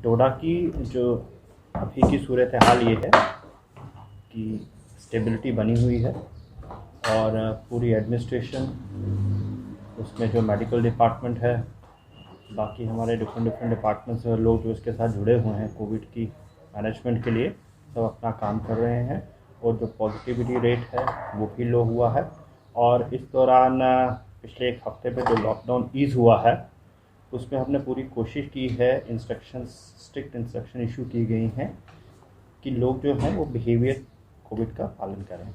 डोडा की जो अभी की सूरत हाल ये है कि स्टेबिलिटी बनी हुई है और पूरी एडमिनिस्ट्रेशन, उसमें जो मेडिकल डिपार्टमेंट है, बाकी हमारे डिफरेंट डिपार्टमेंट्स और लोग जो इसके साथ जुड़े हुए हैं कोविड की मैनेजमेंट के लिए, सब अपना काम कर रहे हैं। और जो पॉजिटिविटी रेट है वो भी लो हुआ है। और इस दौरान पिछले एक हफ्ते में जो लॉकडाउन ईज़ हुआ है उसमें हमने पूरी कोशिश की है, स्ट्रिक्ट इंस्ट्रक्शन इशू की गई हैं कि लोग जो हैं वो बिहेवियर कोविड का पालन करें।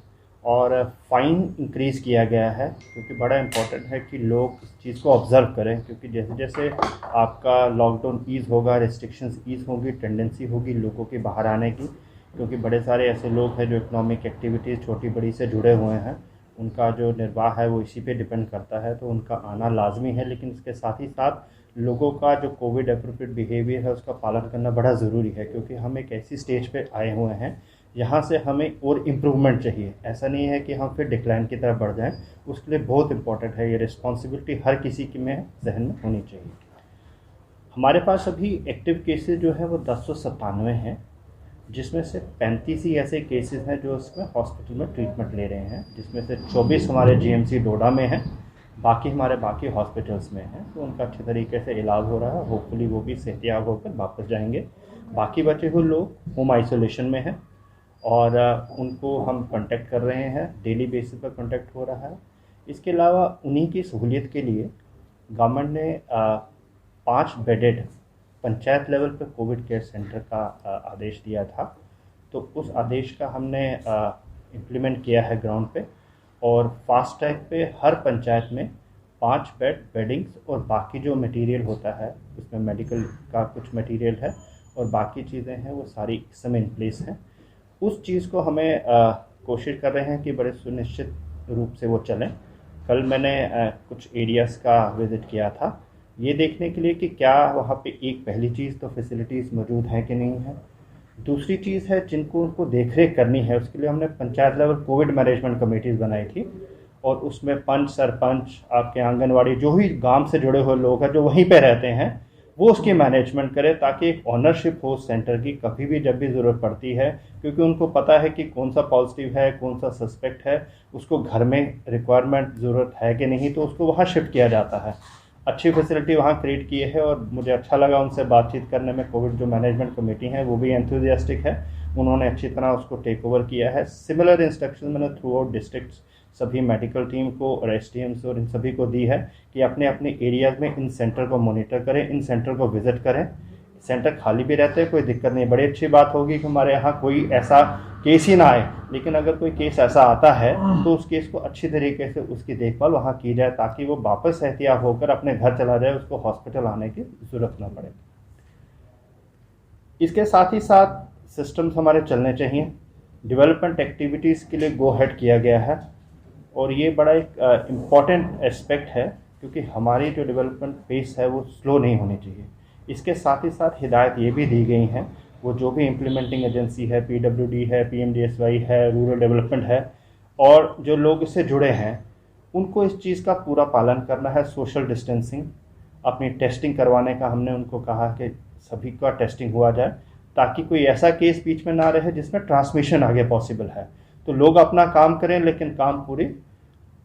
और फ़ाइन इंक्रीज़ किया गया है क्योंकि बड़ा इम्पॉर्टेंट है कि लोग इस चीज़ को ऑब्ज़र्व करें, क्योंकि जैसे जैसे आपका लॉकडाउन ईज़ होगा, रेस्ट्रिक्शंस ईज़ होगी, टेंडेंसी होगी लोगों की बाहर आने की, क्योंकि बड़े सारे ऐसे लोग हैं जो इकोनॉमिक एक्टिविटीज़ छोटी बड़ी से जुड़े हुए हैं, उनका जो निर्वाह है वो इसी पे डिपेंड करता है, तो उनका आना लाजमी है। लेकिन इसके साथ ही साथ लोगों का जो कोविड एप्रोप्रिएट बिहेवियर है उसका पालन करना बड़ा ज़रूरी है, क्योंकि हम एक ऐसी स्टेज पे आए हुए हैं यहाँ से हमें और इम्प्रूवमेंट चाहिए। ऐसा नहीं है कि हम फिर डिक्लाइन की तरफ बढ़ जाएं, उसके लिए बहुत इंपॉर्टेंट है, ये रिस्पॉन्सिबिलिटी हर किसी की में जहन में होनी चाहिए। हमारे पास अभी एक्टिव केसेस जो है वो 1097 हैं, जिसमें से 35 ही ऐसे केसेस हैं जो इसमें हॉस्पिटल में ट्रीटमेंट ले रहे हैं, जिसमें से 24 हमारे जीएमसी डोडा में हैं, बाकी हमारे बाकी हॉस्पिटल्स में हैं। तो उनका अच्छे तरीके से इलाज हो रहा है, होपफुली वो भी सेहतियाब होकर वापस जाएंगे। बाकी बचे हुए लोग होम आइसोलेशन में हैं और उनको हम कांटेक्ट कर रहे हैं, डेली बेसिस पर कांटेक्ट हो रहा है। इसके अलावा उन्हीं की सहूलियत के लिए गवर्नमेंट ने 5 बेडेड पंचायत लेवल पर कोविड केयर सेंटर का आदेश दिया था। तो उस आदेश का हमने इम्प्लीमेंट किया है ग्राउंड पे, और फास्ट ट्रैक पे हर पंचायत में 5 बेडिंग्स और बाकी जो मटेरियल होता है उसमें मेडिकल का कुछ मटेरियल है और बाकी चीज़ें हैं वो सारी इस समय इन प्लेस हैं। उस चीज़ को हमें कोशिश कर रहे हैं कि बड़े सुनिश्चित रूप से वो चलें। कल मैंने कुछ एरियाज़ का विज़िट किया था ये देखने के लिए कि क्या वहाँ पे एक पहली चीज़ तो फैसिलिटीज़ मौजूद हैं कि नहीं है, दूसरी चीज़ है जिनको उनको देख रेख करनी है, उसके लिए हमने panchayat level Covid management committees बनाई थी और उसमें पंच, सरपंच, आपके आंगनवाड़ी, जो भी गांव से जुड़े हुए लोग हैं जो वहीं पे रहते हैं वो उसकी मैनेजमेंट करें, ताकि एक ऑनरशिप हो सेंटर की कभी भी जब भी ज़रूरत पड़ती है, क्योंकि उनको पता है कि कौन सा पॉजिटिव है, कौन सा सस्पेक्ट है, उसको घर में रिक्वायरमेंट ज़रूरत है कि नहीं, तो उसको वहाँ शिफ्ट किया जाता है। अच्छी फैसिलिटी वहाँ क्रिएट की है और मुझे अच्छा लगा उनसे बातचीत करने में। कोविड जो मैनेजमेंट कमेटी है वो भी एंथुजियास्टिक है, उन्होंने अच्छी तरह उसको टेक ओवर किया है। सिमिलर इंस्ट्रक्शन मैंने थ्रू आउट डिस्ट्रिक्ट्स सभी मेडिकल टीम को और एसडीएम्स और इन सभी को दी है कि अपने अपने एरियाज़ में इन सेंटर को मॉनिटर करें, इन सेंटर को विज़िट करें। सेंटर खाली भी रहते हैं, कोई दिक्कत नहीं, बड़ी अच्छी बात होगी कि हमारे यहाँ कोई ऐसा केस ही ना आए, लेकिन अगर कोई केस ऐसा आता है तो उस केस को अच्छी तरीके से उसकी देखभाल वहाँ की जाए, ताकि वो वापस एहतियात होकर अपने घर चला जाए, उसको हॉस्पिटल आने की ज़रूरत ना पड़े। इसके साथ ही साथ सिस्टम्स हमारे चलने चाहिए। डेवलपमेंट एक्टिविटीज़ के लिए गो हेड किया गया है और ये बड़ा एक इम्पॉर्टेंट एस्पेक्ट है, क्योंकि हमारी जो डेवलपमेंट पेस है वो स्लो नहीं होनी चाहिए। इसके साथ ही साथ हिदायत ये भी दी गई हैं, वो जो भी इम्प्लीमेंटिंग एजेंसी है, पीडब्ल्यूडी है, पीएमडीएसवाई है, रूरल डेवलपमेंट है, और जो लोग इससे जुड़े हैं उनको इस चीज़ का पूरा पालन करना है। सोशल डिस्टेंसिंग, अपनी टेस्टिंग करवाने का हमने उनको कहा कि सभी का टेस्टिंग हुआ जाए, ताकि कोई ऐसा केस बीच में ना रहे जिसमें ट्रांसमिशन आगे पॉसिबल है। तो लोग अपना काम करें, लेकिन काम पूरी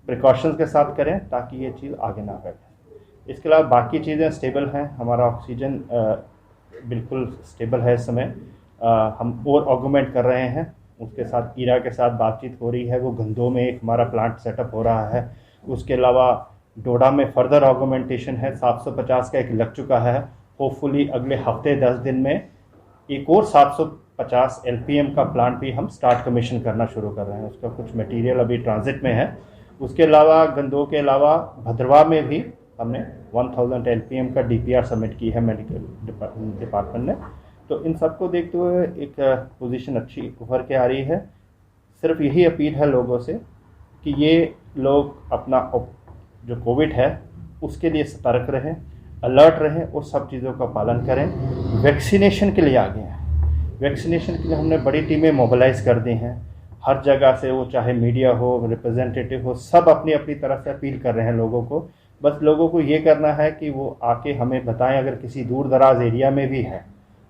प्रिकॉशंस के साथ करें ताकि ये चीज़ आगे ना बढ़े। इसके अलावा बाकी चीज़ें स्टेबल हैं, हमारा ऑक्सीजन बिल्कुल स्टेबल है इस समय। हम और ऑगमेंट कर रहे हैं, उसके साथ ईरा के साथ बातचीत हो रही है, वो गंदों में एक हमारा प्लांट सेटअप हो रहा है। उसके अलावा डोडा में फर्दर ऑगमेंटेशन है, 750 का एक लग चुका है, होपफुली अगले हफ्ते 10 दिन में एक और 750 एलपीएम का प्लांट भी हम स्टार्ट कमीशन करना शुरू कर रहे हैं। उसका कुछ मटेरियल अभी ट्रांजिट में है। उसके अलावा गंदों के अलावा भद्रवा में भी हमने 1000 एलपीएम का डीपीआर सबमिट की है मेडिकल डिपार्टमेंट ने। तो इन सबको देखते हुए एक पोजीशन अच्छी उभर के आ रही है। सिर्फ यही अपील है लोगों से कि ये लोग अपना जो कोविड है उसके लिए सतर्क रहें, अलर्ट रहें और सब चीज़ों का पालन करें। वैक्सीनेशन के लिए आगे हैं, वैक्सीनेशन के लिए हमने बड़ी टीमें मोबिलाइज़ कर दी हैं। हर जगह से, वो चाहे मीडिया हो, रिप्रेजेंटेटिव हो, सब अपनी अपनी तरफ से अपील कर रहे हैं लोगों को बस लोगों को ये करना है कि वो आके हमें बताएं, अगर किसी दूर दराज एरिया में भी है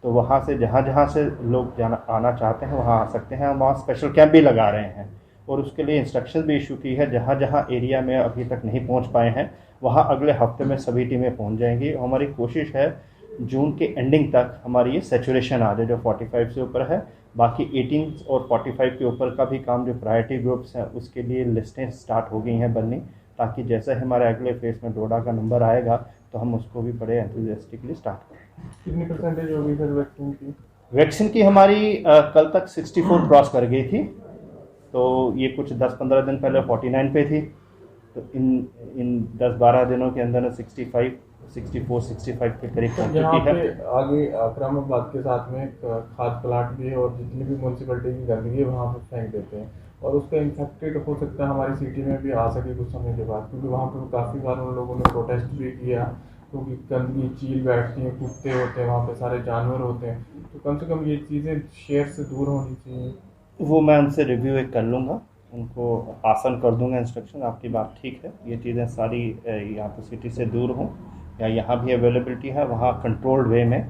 तो वहाँ से जहाँ जहाँ से लोग जाना आना चाहते हैं वहाँ आ सकते हैं। हम वहाँ स्पेशल कैंप भी लगा रहे हैं और उसके लिए इंस्ट्रक्शन भी इशू की है। जहाँ जहाँ एरिया में अभी तक नहीं पहुँच पाए हैं वहाँ अगले हफ्ते में सभी टीमें पहुँच जाएंगी। हमारी कोशिश है जून के एंडिंग तक हमारी ये सैचुरेशन आ जाए जो 45 से ऊपर है। बाकी 18 और 45 के ऊपर का भी काम जो प्रायोरिटी ग्रुप्स हैं उसके लिए लिस्टें स्टार्ट हो गई हैं बननी, ताकि जैसे हमारे अगले फेज में डोडा का नंबर आएगा तो हम उसको भी बड़े एंथुसियास्टिकली स्टार्ट करें। कितनी परसेंटेज होगी सर वैक्सीन की? वैक्सीन की हमारी कल तक 64 क्रॉस कर गई थी, तो ये कुछ 10-15 दिन पहले 49 पे थी, तो इन 10-12 दिनों के अंदर 64-65 के करीब पहुंच चुकी है। आगे आक्रामकबाद के साथ में खाद प्लांट भी है और जितनी भी म्यूनसिपलिटी की गंदगी है वहाँ पर फेंक देते हैं और उसका इन्फेक्टेड हो सकता है हमारी सिटी में भी आ सके कुछ समय के बाद, क्योंकि वहाँ पर काफ़ी बार उन लोगों ने प्रोटेस्ट भी किया, क्योंकि गंदगी चील बैठती हैं, कुत्ते होते हैं वहाँ पे, सारे जानवर होते हैं, तो कम से कम ये चीज़ें शहर से दूर होनी चाहिए। वो मैं उनसे रिव्यू एक कर लूँगा, उनको आसान कर दूंगा इंस्ट्रक्शन। आपकी बात ठीक है, ये चीज़ें सारी यहाँ तो सिटी से दूर हों या यहाँ भी अवेलेबिलिटी है वहाँ कंट्रोल्ड वे में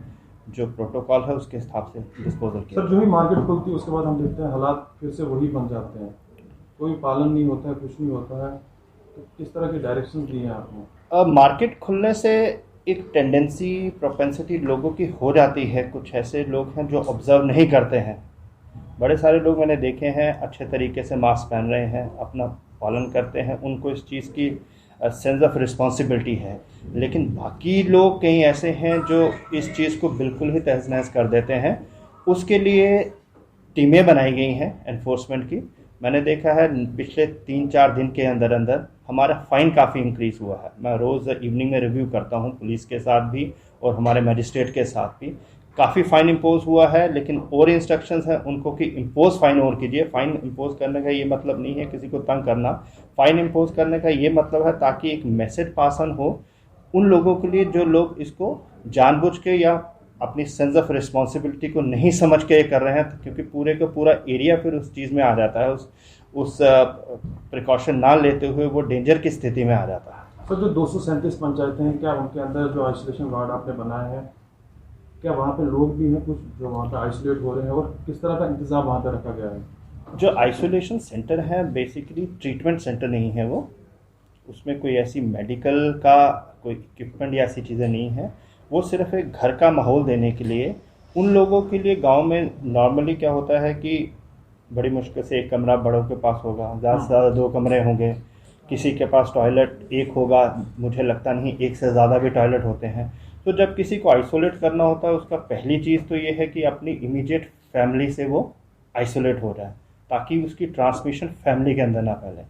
जो प्रोटोकॉल है उसके हिसाब से डिस्पोजल किया। सर जो ही मार्केट खुलती है उसके बाद हम देखते हैं हालात फिर से वही बन जाते हैं, कोई पालन नहीं होता है, कुछ नहीं होता है, तो किस तरह के डायरेक्शन दिए हैं आपने? मार्केट खुलने से एक टेंडेंसी प्रोपेंसिटी लोगों की हो जाती है, कुछ ऐसे लोग हैं जो ऑब्जर्व नहीं करते हैं। बड़े सारे लोग मैंने देखे हैं अच्छे तरीके से मास्क पहन रहे हैं, अपना पालन करते हैं, उनको इस चीज़ की सेंस ऑफ रिस्पॉन्सिबिलिटी है। लेकिन बाकी लोग कई ऐसे हैं जो इस चीज़ को बिल्कुल ही तहस नहस कर देते हैं। उसके लिए टीमें बनाई गई हैं एनफोर्समेंट की। मैंने देखा है पिछले 3-4 दिन के अंदर अंदर हमारा फ़ाइन काफ़ी इंक्रीज़ हुआ है। मैं रोज़ इवनिंग में रिव्यू करता हूँ पुलिस के साथ भी और हमारे मजिस्ट्रेट के साथ भी। काफ़ी फ़ाइन इम्पोज हुआ है, लेकिन और इंस्ट्रक्शंस हैं उनको कि इम्पोज फ़ाइन और कीजिए। फ़ाइन इम्पोज करने का ये मतलब नहीं है किसी को तंग करना, फ़ाइन इम्पोज करने का ये मतलब है ताकि एक मैसेज पास ऑन हो उन लोगों के लिए जो लोग इसको जानबूझ के या अपनी सेंस ऑफ रिस्पॉन्सिबिलिटी को नहीं समझ के कर रहे हैं, क्योंकि पूरे का पूरा एरिया फिर उस चीज़ में आ जाता है, उस प्रिकॉशन ना लेते हुए वो डेंजर की स्थिति में आ जाता है। सर जो 237 पंचायतें हैं, क्या उनके अंदर जो आइसोलेशन वार्ड आपने बनाया है, क्या वहाँ पे लोग भी हैं कुछ जो वहाँ पे आइसोलेट हो रहे हैं, और किस तरह का इंतज़ाम वहाँ पे रखा गया है? जो आइसोलेशन सेंटर है बेसिकली ट्रीटमेंट सेंटर नहीं है वो, उसमें कोई ऐसी मेडिकल का कोई इक्विपमेंट या ऐसी चीज़ें नहीं है। वो सिर्फ एक घर का माहौल देने के लिए उन लोगों के लिए। गांव में नॉर्मली क्या होता है कि बड़ी मुश्किल से एक कमरा बड़ों के पास होगा, ज़्यादा से ज़्यादा 2 कमरे होंगे, किसी के पास टॉयलेट एक होगा, मुझे लगता नहीं एक से ज़्यादा भी टॉयलेट होते हैं। तो जब किसी को आइसोलेट करना होता है उसका पहली चीज़ तो ये है कि अपनी इमीडिएट फैमिली से वो आइसोलेट हो जाए ताकि उसकी ट्रांसमिशन फैमिली के अंदर ना फैले।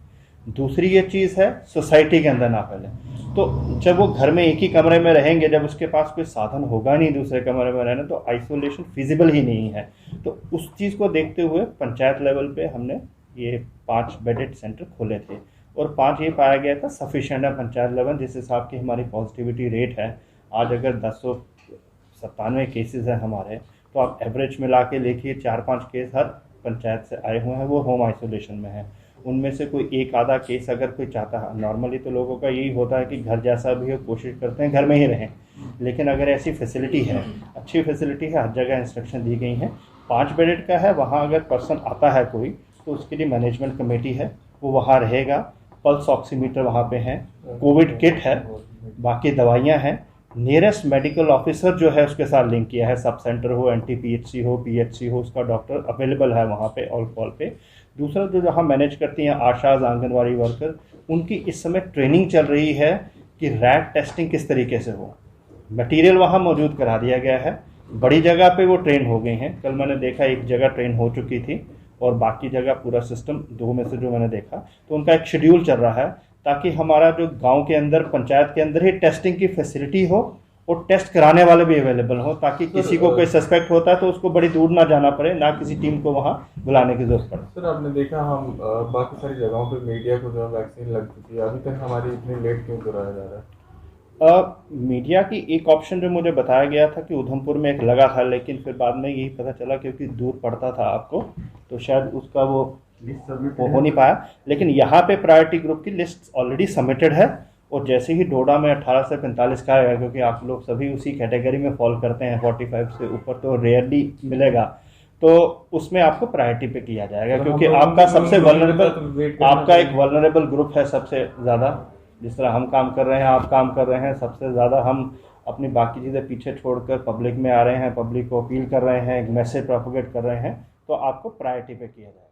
दूसरी ये चीज़ है सोसाइटी के अंदर ना फैले। तो जब वो घर में एक ही कमरे में रहेंगे, जब उसके पास कोई साधन होगा नहीं दूसरे कमरे में रहना, तो आइसोलेशन फिजिबल ही नहीं है। तो उस चीज़ को देखते हुए पंचायत लेवल पे हमने ये 5 बेडेड सेंटर खोले थे और 5 ये पाया गया था सफिशिएंट है पंचायत लेवल। जिस हिसाब की हमारी पॉजिटिविटी रेट है, आज अगर 1097 केसेस हैं हमारे, तो आप एवरेज मिला के देखिए 4-5 केस हर पंचायत से आए हुए हैं, वो होम आइसोलेशन में है। उनमें से कोई एक आधा केस अगर कोई चाहता है, नॉर्मली तो लोगों का यही होता है कि घर जैसा भी हो कोशिश करते हैं घर में ही रहें, लेकिन अगर ऐसी फैसिलिटी है, अच्छी फैसिलिटी है, हर जगह इंस्ट्रक्शन दी गई हैं। 5 बेडेड का है, वहाँ अगर पर्सन आता है कोई तो उसके लिए मैनेजमेंट कमेटी है, वो वहाँ रहेगा। पल्स ऑक्सीमीटर वहाँ पे है, कोविड किट है, बाकी दवाइयाँ हैं। नियरेस्ट मेडिकल ऑफिसर जो है उसके साथ लिंक किया है, सब सेंटर हो, NTPHC हो, PHC हो, उसका डॉक्टर अवेलेबल है वहाँ पे ऑल कॉल पे। दूसरा जो जहाँ मैनेज करती हैं आशाज, आंगनवाड़ी वर्कर, उनकी इस समय ट्रेनिंग चल रही है कि रैट टेस्टिंग किस तरीके से हो। मटेरियल वहाँ मौजूद करा दिया गया है, बड़ी जगह पे वो ट्रेन हो गई हैं। कल मैंने देखा एक जगह ट्रेन हो चुकी थी और बाकी जगह पूरा सिस्टम 2 में से जो मैंने देखा, तो उनका एक शेड्यूल चल रहा है ताकि हमारा जो गांव के अंदर पंचायत के अंदर ही टेस्टिंग की फैसिलिटी हो और टेस्ट कराने वाले भी अवेलेबल हो, ताकि किसी को कोई सस्पेक्ट होता है तो उसको बड़ी दूर ना जाना पड़े, ना किसी टीम को वहाँ बुलाने की जरूरत पड़े। सर आपने देखा हम बाकी सारी जगहों पे मीडिया को जो वैक्सीन लग चुकी है, अभी तक हमारी इतनी लेट क्यों कराया जा रहा है? मीडिया की एक ऑप्शन जो मुझे बताया गया था कि उधमपुर में एक लगा था, लेकिन फिर बाद में यही पता चला क्योंकि दूर पड़ता था आपको, तो शायद उसका वो हो नहीं पाया। लेकिन यहाँ पे प्रायोरिटी ग्रुप की लिस्ट ऑलरेडी सबमिटेड है और जैसे ही डोडा में 18 से 45 का आएगा, क्योंकि आप लोग सभी उसी कैटेगरी में फॉल करते हैं, 45 से ऊपर तो रेयरली मिलेगा, तो उसमें आपको प्रायोरिटी पे किया जाएगा, क्योंकि आपका सबसे वल्नरेबल, आपका एक वल्नरेबल ग्रुप है सबसे ज़्यादा। जिस तरह हम काम कर रहे हैं, आप काम कर रहे हैं, सबसे ज़्यादा हम अपनी बाकी चीज़ें पीछे छोड़कर पब्लिक में आ रहे हैं, पब्लिक को अपील कर रहे हैं, एक मैसेज प्रोपोगेट कर रहे हैं, तो आपको प्रायोरिटी पे किया जाएगा।